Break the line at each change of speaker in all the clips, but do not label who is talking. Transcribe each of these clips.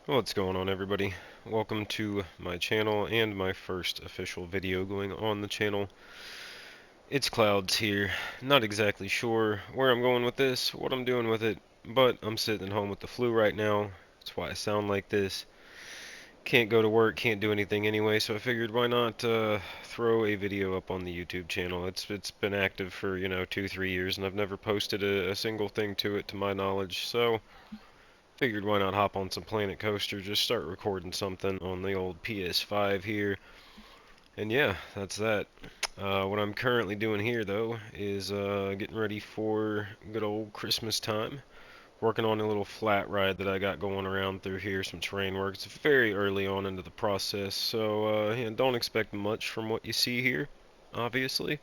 What's going on, everybody? Welcome to my channel and my first official video going on the channel. It's Clouds here. Not exactly sure where I'm going with this, what I'm doing with it, but I'm sitting at home with the flu right now. That's why I sound like this. Can't go to work, can't do anything anyway, so I figured why not throw a video up on the YouTube channel. It's been active for, 2-3 years, and I've never posted a single thing to it to my knowledge, so figured why not hop on some Planet Coaster, just start recording something on the old PS5 here. And yeah, that's that. What I'm currently doing here, though, is getting ready for good old Christmas time. Working on a little flat ride that I got going around through here, some terrain work. It's very early on into the process, so yeah, don't expect much from what you see here, obviously.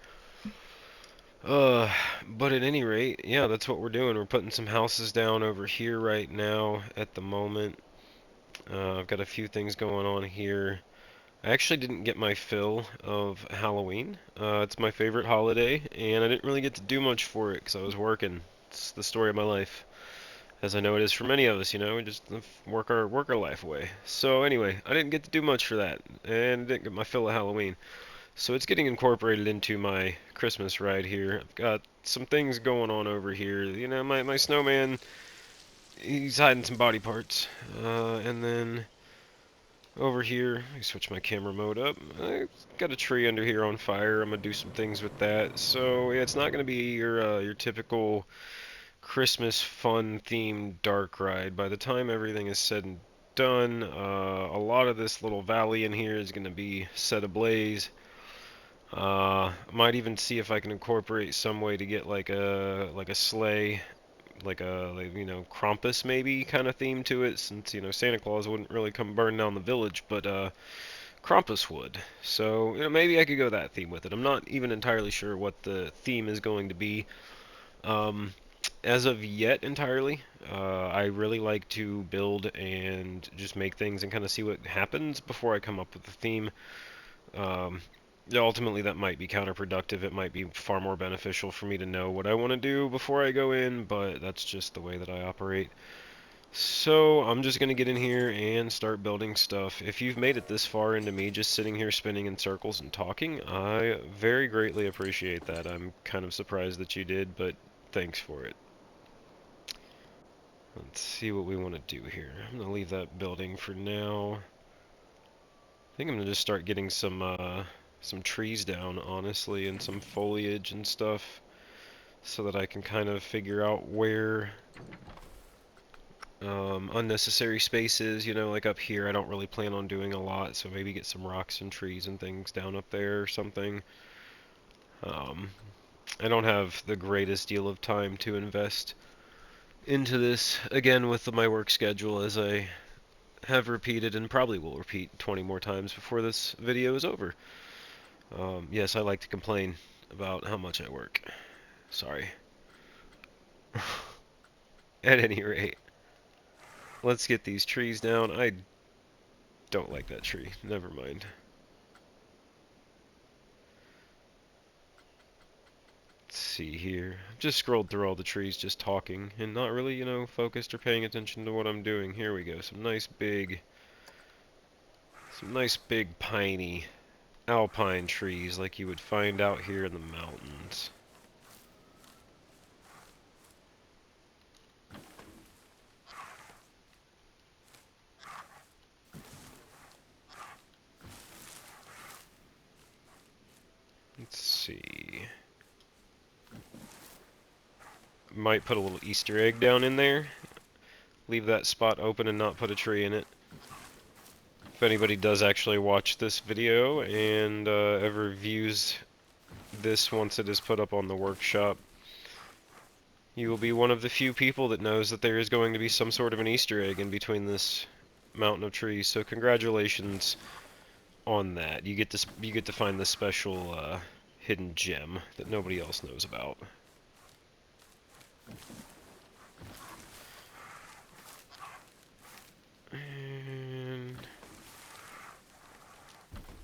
Uh, but at any rate, yeah, that's what we're doing. We're putting some houses down over here right now at the moment. I've got a few things going on here. I actually didn't get my fill of Halloween. It's my favorite holiday, and I didn't really get to do much for it because I was working. It's the story of my life, as I know it is for many of us. We just work our life away. So anyway, I didn't get to do much for that, and didn't get my fill of Halloween. So it's getting incorporated into my Christmas ride here. I've got some things going on over here. My snowman, he's hiding some body parts, and then over here, let me switch my camera mode up. I got a tree under here on fire. I'm gonna do some things with that. So yeah, it's not gonna be your typical Christmas fun themed dark ride. By the time everything is said and done, a lot of this little valley in here is gonna be set ablaze. Might even see if I can incorporate some way to get like a sleigh, Krampus maybe kind of theme to it, since Santa Claus wouldn't really come burn down the village, but Krampus would. So, maybe I could go that theme with it. I'm not even entirely sure what the theme is going to be um, as of yet entirely. I really like to build and just make things and kind of see what happens before I come up with a theme. Um, Ultimately, that might be counterproductive. It might be far more beneficial for me to know what I want to do before I go in, but that's just the way that I operate. So I'm just going to get in here and start building stuff. If you've made it this far into me just sitting here spinning in circles and talking, I very greatly appreciate that. I'm kind of surprised that you did, but thanks for it. Let's see what we want to do here. I'm going to leave that building for now. I think I'm going to just start getting some trees down, honestly, and some foliage and stuff, so that I can kind of figure out where unnecessary spaces, like up here, I don't really plan on doing a lot, so maybe get some rocks and trees and things down up there or something. Um, I don't have the greatest deal of time to invest into this, again, with my work schedule, as I have repeated and probably will repeat 20 more times before this video is over. Yes, I like to complain about how much I work. Sorry. At any rate, let's get these trees down. I don't like that tree. Never mind. Let's see here. I've just scrolled through all the trees just talking and not really, focused or paying attention to what I'm doing. Here we go. Some nice big piney alpine trees like you would find out here in the mountains. Let's see. Might put a little Easter egg down in there. Leave that spot open and not put a tree in it. If anybody does actually watch this video and ever views this once it is put up on the workshop, you will be one of the few people that knows that there is going to be some sort of an Easter egg in between this mountain of trees. So congratulations on that. You get to find this special hidden gem that nobody else knows about. And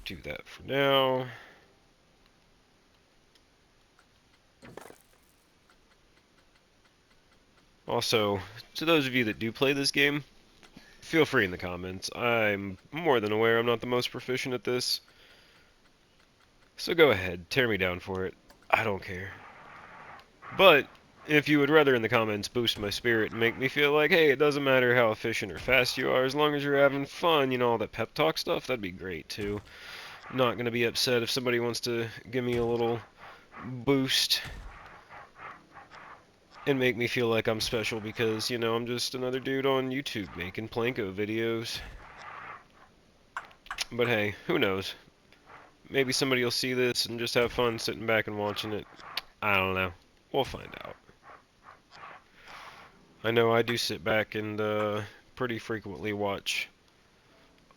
do that for now. Also, to those of you that do play this game, feel free in the comments. I'm more than aware I'm not the most proficient at this. So go ahead, tear me down for it. I don't care. But if you would rather in the comments boost my spirit and make me feel like, hey, it doesn't matter how efficient or fast you are, as long as you're having fun, you know, all that pep talk stuff, that'd be great too. I'm not going to be upset if somebody wants to give me a little boost and make me feel like I'm special because, you know, I'm just another dude on YouTube making Planko videos. But hey, who knows? Maybe somebody will see this and just have fun sitting back and watching it. I don't know. We'll find out. I know I do sit back and pretty frequently watch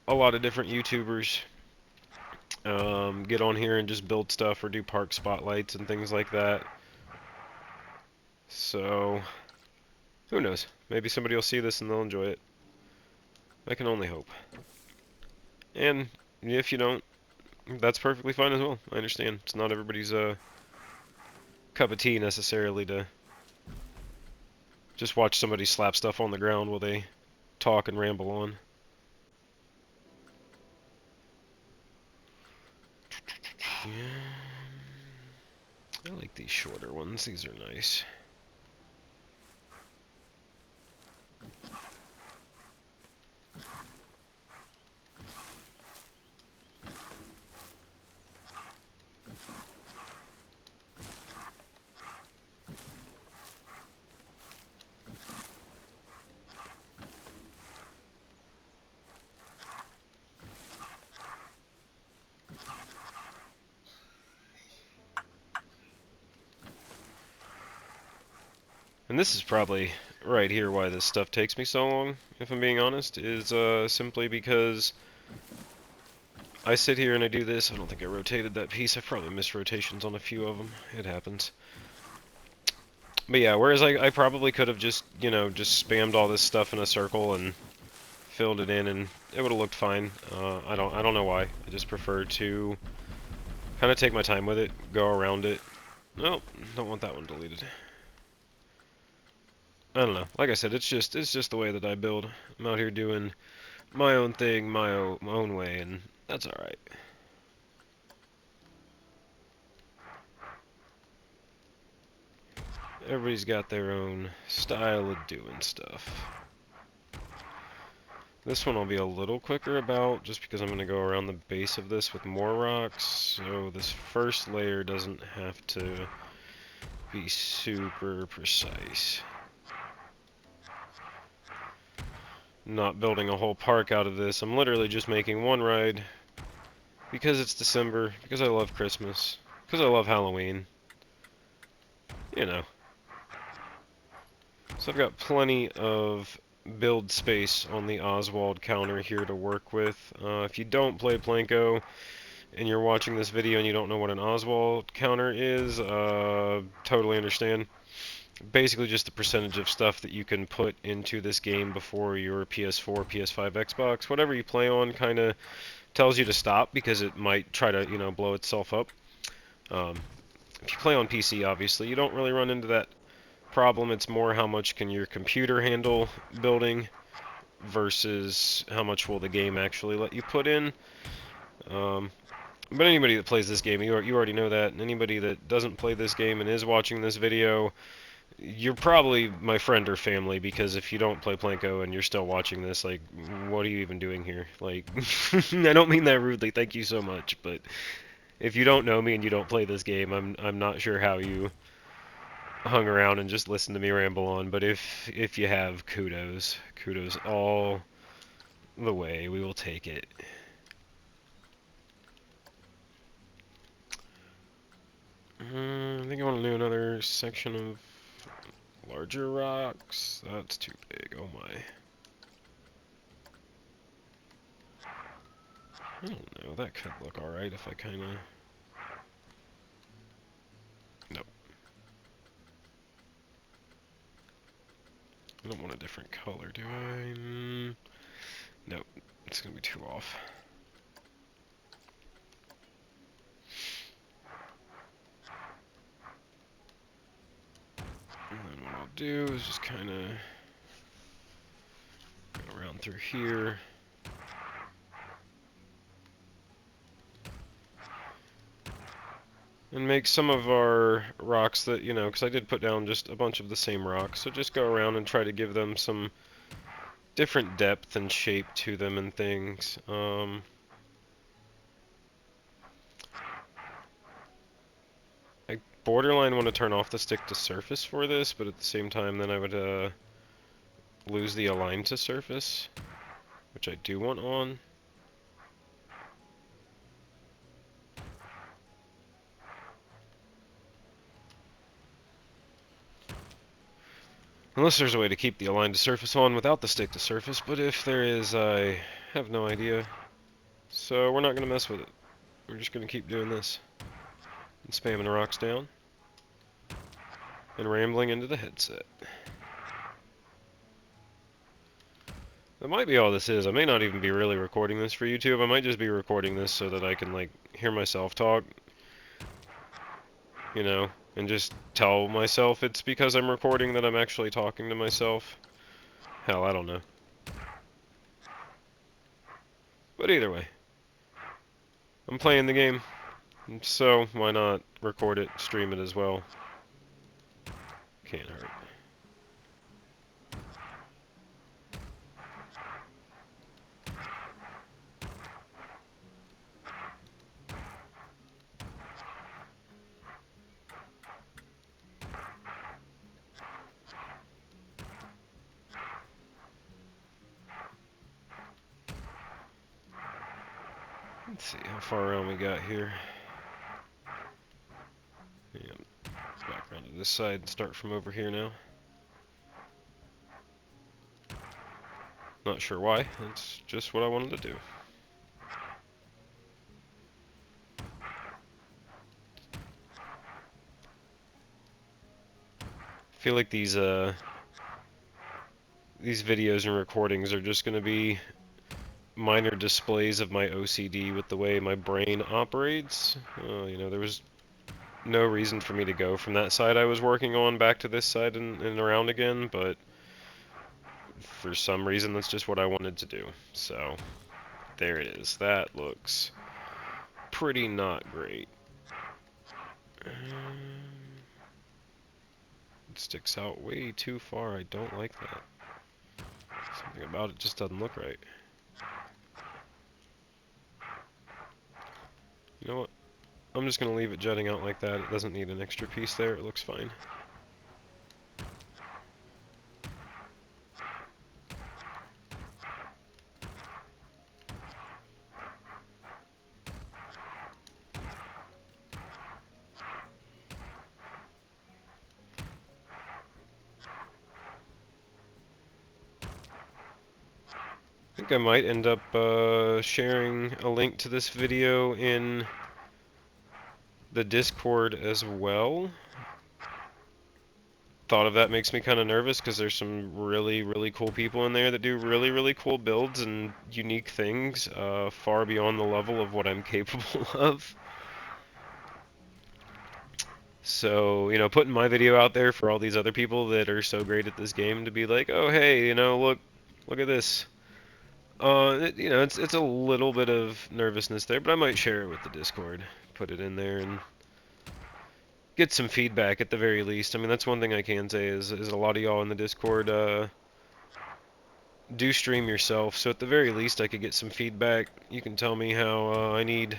a lot of different YouTubers get on here and just build stuff or do park spotlights and things like that. So, who knows? Maybe somebody will see this and they'll enjoy it. I can only hope. And if you don't, that's perfectly fine as well. I understand. It's not everybody's cup of tea necessarily to just watch somebody slap stuff on the ground while they talk and ramble on. Yeah. I like these shorter ones. These are nice. And this is probably right here why this stuff takes me so long, if I'm being honest, is simply because I sit here and I do this. I don't think I rotated that piece. I've probably missed rotations on a few of them. It happens. But yeah, whereas I probably could have just, you know, just spammed all this stuff in a circle and filled it in and it would have looked fine. I don't know why. I just prefer to kind of take my time with it, go around it. Nope, don't want that one deleted. I don't know. Like I said, it's just the way that I build. I'm out here doing my own thing, my own way, and that's all right. Everybody's got their own style of doing stuff. This one I'll be a little quicker about, just because I'm going to go around the base of this with more rocks, so this first layer doesn't have to be super precise. Not building a whole park out of this. I'm literally just making one ride because it's December, because I love Christmas, because I love Halloween. You know. So I've got plenty of build space on the Oswald counter here to work with. If you don't play Planko and you're watching this video and you don't know what an Oswald counter is, totally understand. Basically just the percentage of stuff that you can put into this game before your PS4, PS5, Xbox, whatever you play on, kind of tells you to stop because it might try to, you know, blow itself up. If you play on PC, obviously, you don't really run into that problem. It's more how much can your computer handle building versus how much will the game actually let you put in. But anybody that plays this game, you already know that. And anybody that doesn't play this game and is watching this video, you're probably my friend or family, because if you don't play Planko and you're still watching this, like, what are you even doing here? Like, I don't mean that rudely, thank you so much, but if you don't know me and you don't play this game, I'm not sure how you hung around and just listened to me ramble on, but if you have, kudos. Kudos all the way, we will take it. I think I want to do another section of larger rocks. That's too big, oh my. I don't know, that could look alright if I kinda... Nope. I don't want a different color, do I? Nope, it's gonna be too off. And then what I'll do is just kinda go around through here. And make some of our rocks that, you know, because I did put down just a bunch of the same rocks, so just go around and try to give them some different depth and shape to them and things. I borderline want to turn off the stick to surface for this, but at the same time then I would lose the align to surface, which I do want on. Unless there's a way to keep the align to surface on without the stick to surface, but if there is, I have no idea. So we're not going to mess with it. We're just going to keep doing this. And spamming the rocks down. And rambling into the headset. That might be all this is. I may not even be really recording this for YouTube. I might just be recording this so that I can, like, hear myself talk. You know, and just tell myself it's because I'm recording that I'm actually talking to myself. Hell, I don't know. But either way, I'm playing the game, so why not record it, stream it as well? Can't hurt. Let's see how far around we got here. Yeah, back around to this side and start from over here now. Not sure why, that's just what I wanted to do. I feel like these videos and recordings are just going to be minor displays of my OCD with the way my brain operates. You know, there was no reason for me to go from that side I was working on back to this side and around again, but for some reason that's just what I wanted to do. So, there it is. That looks pretty not great. It sticks out way too far. I don't like that. Something about it just doesn't look right. You know what? I'm just going to leave it jutting out like that. It doesn't need an extra piece there. It looks fine. I think I might end up sharing a link to this video in the Discord as well. Thought of that makes me kind of nervous because there's some really, really cool people in there that do really, really cool builds and unique things far beyond the level of what I'm capable of. So, you know, putting my video out there for all these other people that are so great at this game to be like, oh, hey, you know, look at this. You know, it's a little bit of nervousness there, but I might share it with the Discord, put it in there, and get some feedback at the very least. I mean, that's one thing I can say is a lot of y'all in the Discord do stream yourself, so at the very least I could get some feedback. You can tell me how I need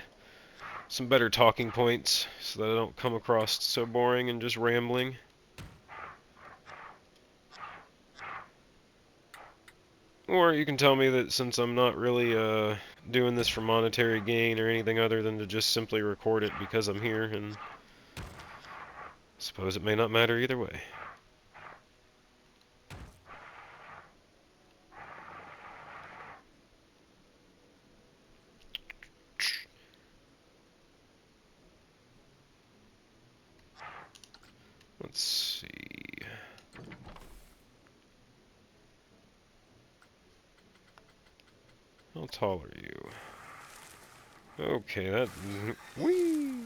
some better talking points so that I don't come across so boring and just rambling. Or you can tell me that since I'm not really doing this for monetary gain or anything other than to just simply record it because I'm here, and I suppose it may not matter either way. Let's see. How tall are you? Okay, that... Whee!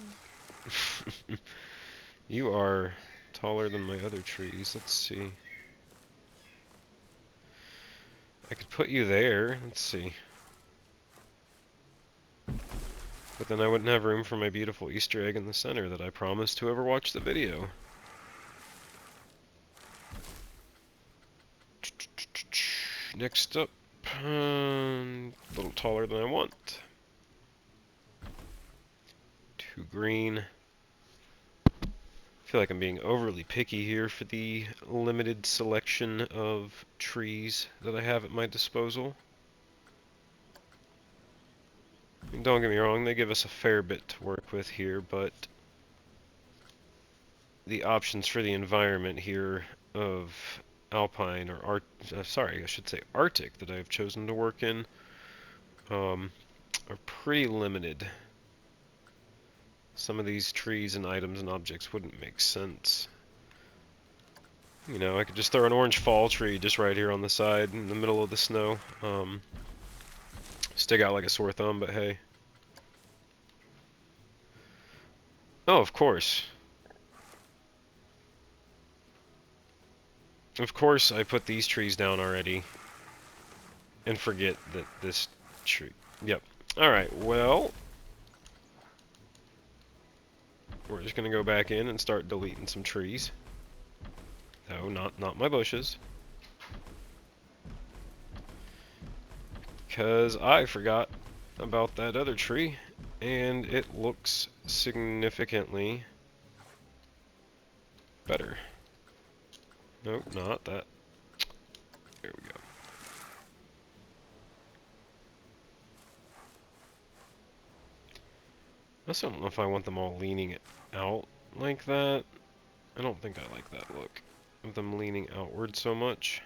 You are taller than my other trees. Let's see. I could put you there. Let's see. But then I wouldn't have room for my beautiful Easter egg in the center that I promised whoever watched the video. Next up, a little taller than I want. 2 green. I feel like I'm being overly picky here for the limited selection of trees that I have at my disposal. And don't get me wrong, they give us a fair bit to work with here, but the options for the environment here of alpine or sorry, I should say Arctic that I've chosen to work in are pretty limited. Some of these trees and items and objects wouldn't make sense. You know, I could just throw an orange fall tree just right here on the side in the middle of the snow. Stick out like a sore thumb, but hey. Oh, of course. Of course I put these trees down already. And forget that this tree... Yep. Alright, well... We're just gonna go back in and start deleting some trees. No, not my bushes. Because I forgot about that other tree, and it looks significantly better. Nope, not that. There we go. I also don't know if I want them all leaning out like that. I don't think I like that look of them leaning outward so much.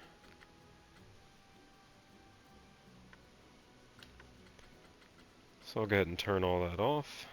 So I'll go ahead and turn all that off.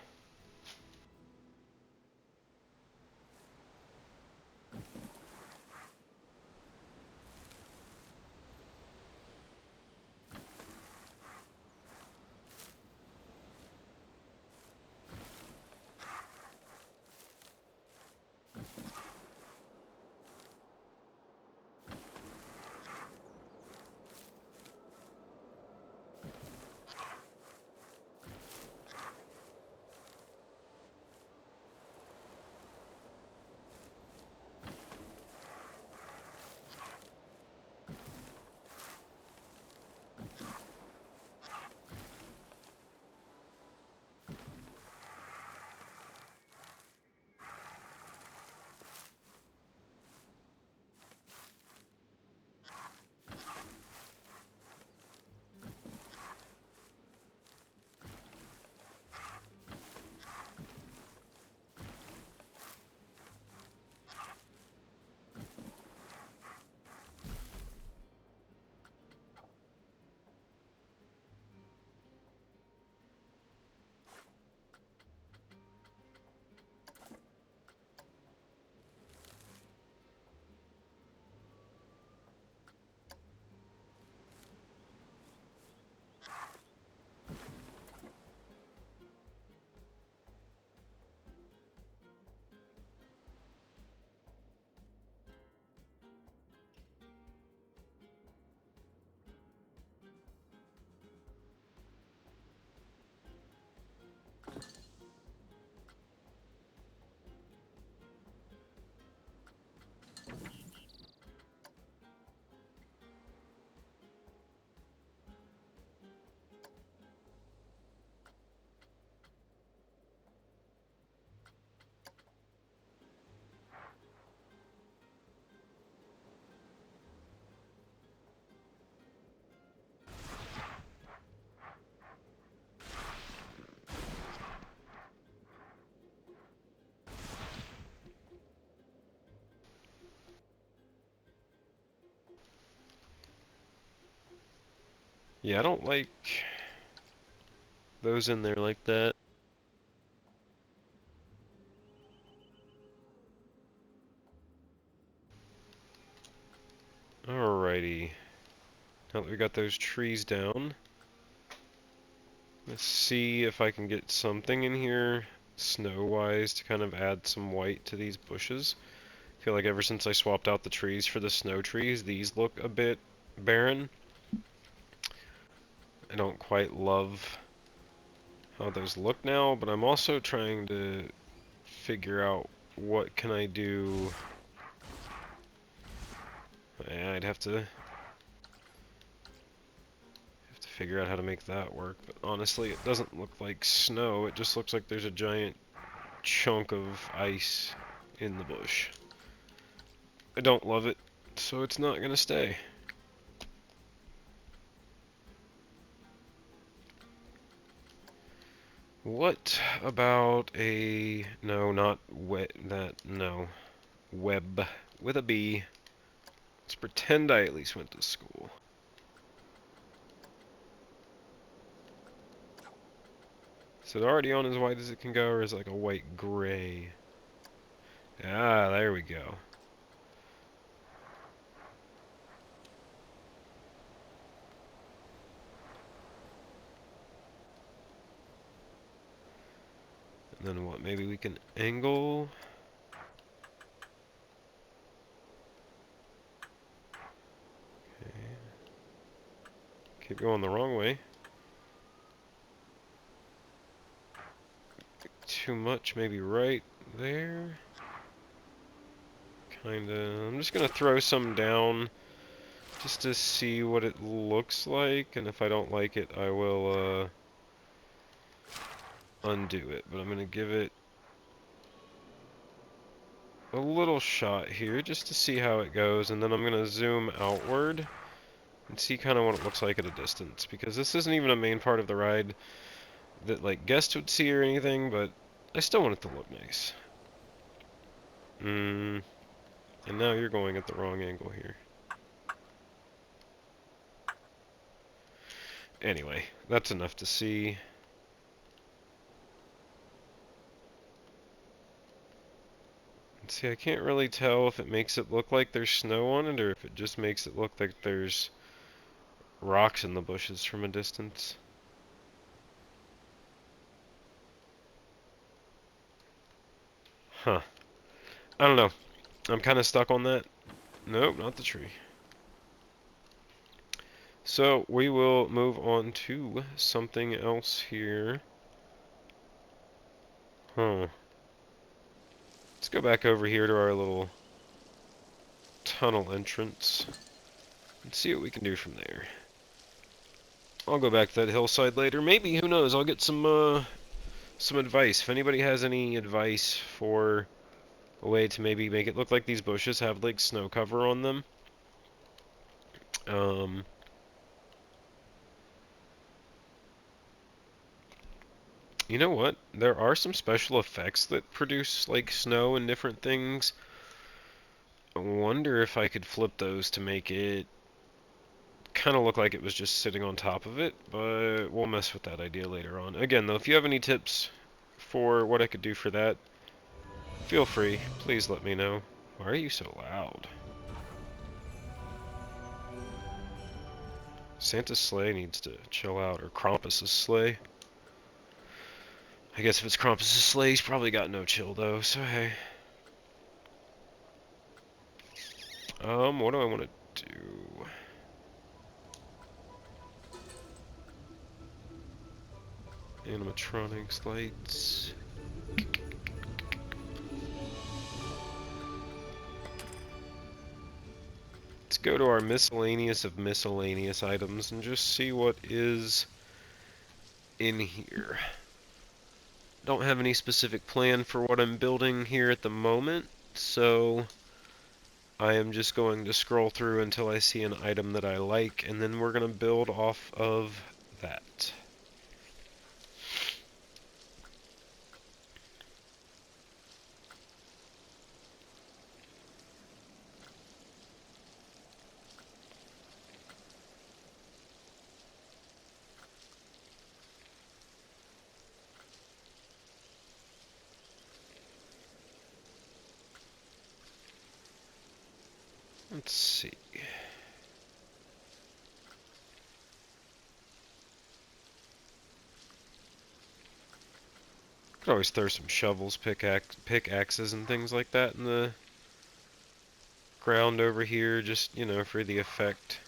Yeah, I don't like those in there like that. Alrighty. Now that we got those trees down, let's see if I can get something in here snow-wise to kind of add some white to these bushes. I feel like ever since I swapped out the trees for the snow trees, these look a bit barren. I don't quite love how those look now, but I'm also trying to figure out what can I do. Yeah, I'd have to figure out how to make that work, but honestly it doesn't look like snow, it just looks like there's a giant chunk of ice in the bush. I don't love it, so it's not gonna stay. What about a... no, not wet, no. Web with a B. Let's pretend I at least went to school. Is it already on as white as it can go, or is it like a white gray? Ah, there we go. And then what, maybe we can angle? Okay. Keep going the wrong way. Too much, maybe right there. Kinda. I'm just gonna throw some down just to see what it looks like, and if I don't like it, I will undo it. But I'm gonna give it a little shot here just to see how it goes, and then I'm gonna zoom outward and see kind of what it looks like at a distance, because this isn't even a main part of the ride that like guests would see or anything, but I still want it to look nice. And now you're going at the wrong angle here. Anyway, that's enough to see. See, I can't really tell if it makes it look like there's snow on it or if it just makes it look like there's rocks in the bushes from a distance. Huh. I don't know. I'm kind of stuck on that. Nope, not the tree. So we will move on to something else here. Huh. Let's go back over here to our little tunnel entrance and see what we can do from there. I'll go back to that hillside later. Maybe, who knows, I'll get some advice. If anybody has any advice for a way to maybe make it look like these bushes have like snow cover on them. You know what? There are some special effects that produce like snow and different things. I wonder if I could flip those to make it kind of look like it was just sitting on top of it, but we'll mess with that idea later on. Again, though, if you have any tips for what I could do for that, feel free. Please let me know. Why are you so loud? Santa's sleigh needs to chill out, or Krampus's sleigh. I guess if it's Krampus's sleigh, he's probably got no chill though, so hey. What do I want to do? Animatronics, lights. Let's go to our miscellaneous of miscellaneous items and just see what is in here. Don't have any specific plan for what I'm building here at the moment, so I am just going to scroll through until I see an item that I like, and then we're going to build off of that. Let's see. Could always throw some shovels, pickaxes, and things like that in the ground over here, just, you know, for the effect.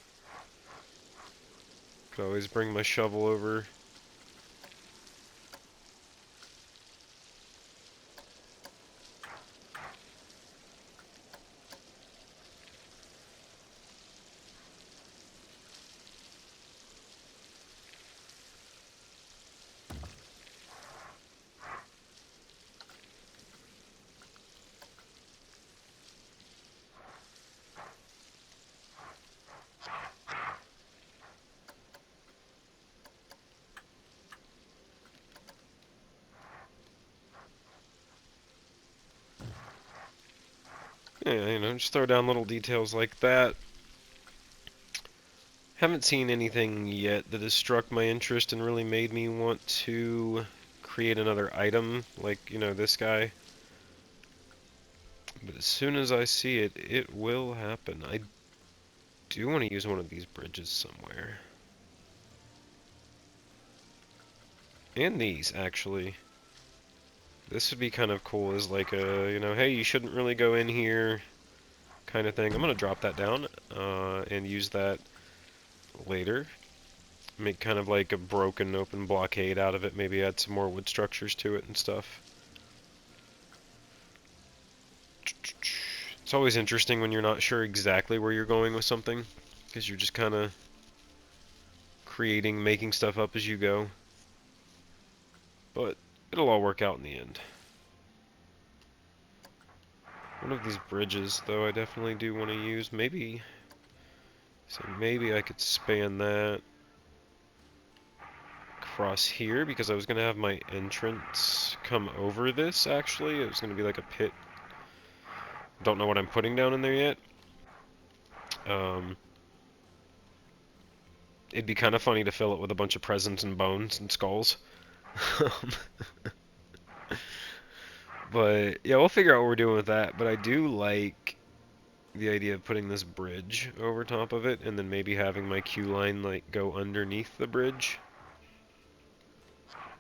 Could always bring my shovel over. Yeah, you know, just throw down little details like that. Haven't seen anything yet that has struck my interest and really made me want to create another item, like, you know, this guy. But as soon as I see it, it will happen. I do want to use one of these bridges somewhere. And these, actually. This would be kind of cool as like a, you know, hey, you shouldn't really go in here kind of thing. I'm going to drop that down and use that later. Make kind of like a broken open blockade out of it. Maybe add some more wood structures to it and stuff. It's always interesting when you're not sure exactly where you're going with something, because you're just kind of creating, making stuff up as you go. But it'll all work out in the end. One of these bridges, though, I definitely do want to use. Maybe, so maybe I could span that across here, because I was going to have my entrance come over this, actually. It was going to be like a pit. Don't know what I'm putting down in there yet. It'd be kind of funny to fill it with a bunch of presents and bones and skulls. But yeah, we'll figure out what we're doing with that. But I do like the idea of putting this bridge over top of it, and then maybe having my queue line like go underneath the bridge.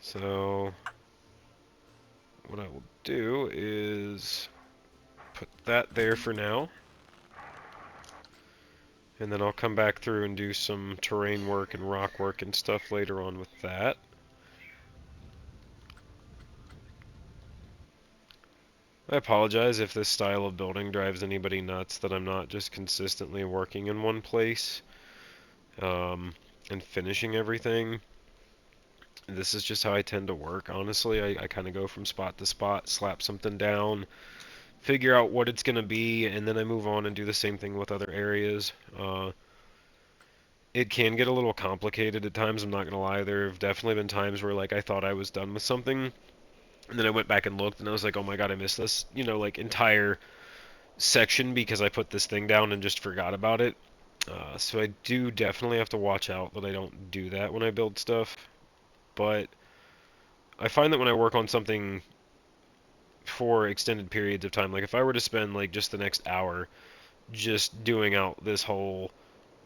So what I will do is put that there for now, and then I'll come back through and do some terrain work and rock work and stuff later on with that. I apologize if this style of building drives anybody nuts, that I'm not just consistently working in one place and finishing everything. This is just how I tend to work, honestly. I kind of go from spot to spot, slap something down, figure out what it's going to be, and then I move on and do the same thing with other areas. It can get a little complicated at times, I'm not going to lie. There have definitely been times where like I thought I was done with something, and then I went back and looked, and I was like, oh my god, I missed this, you know, like entire section because I put this thing down and just forgot about it. So I do definitely have to watch out that I don't do that when I build stuff. But I find that when I work on something for extended periods of time, like if I were to spend like just the next hour just doing out this whole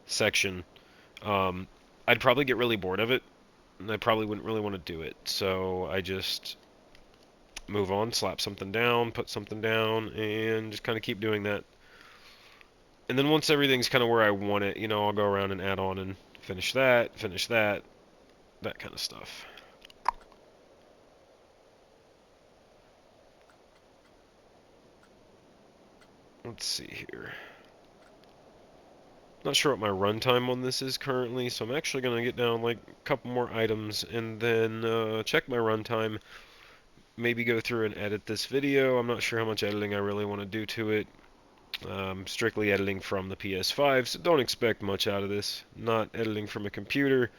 section, I'd probably get really bored of it, and I probably wouldn't really want to do it. So I just move on, slap something down, put something down, and just kind of keep doing that. And then once everything's kind of where I want it, you know, I'll go around and add on and finish that, that kind of stuff. Let's see here. Not sure what my runtime on this is currently, so I'm actually going to get down like a couple more items and then check my runtime. Maybe go through and edit this video. I'm not sure how much editing I really want to do to it. Strictly editing from the PS5, so don't expect much out of this. Not editing from a computer.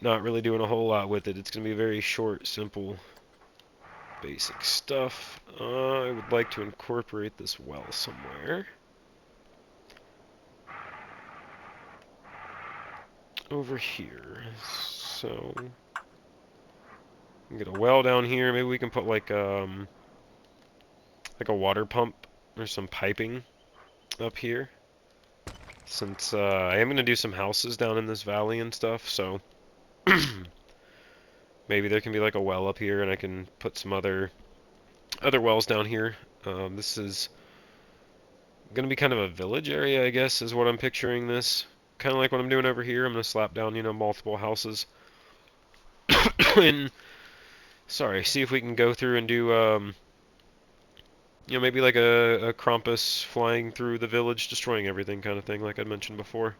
Not really doing a whole lot with it. It's going to be very short, simple, basic stuff. I would like to incorporate this well somewhere. Over here. So get a well down here. Maybe we can put like a water pump or some piping up here. Since I am going to do some houses down in this valley and stuff, so maybe there can be like a well up here, and I can put some other wells down here. This is going to be kind of a village area, I guess, is what I'm picturing this. kind of like what I'm doing over here. I'm going to slap down, multiple houses. And, sorry, see if we can go through and do, maybe like a Krampus flying through the village, destroying everything kind of thing, like I mentioned before.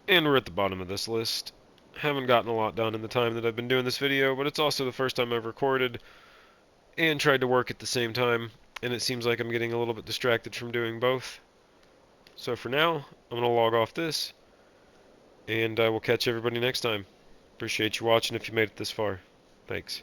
And we're at the bottom of this list. Haven't gotten a lot done in the time that I've been doing this video, but it's also the first time I've recorded and tried to work at the same time, and it seems like I'm getting a little bit distracted from doing both. So for now, I'm going to log off this, and I will catch everybody next time. Appreciate you watching if you made it this far. Thanks.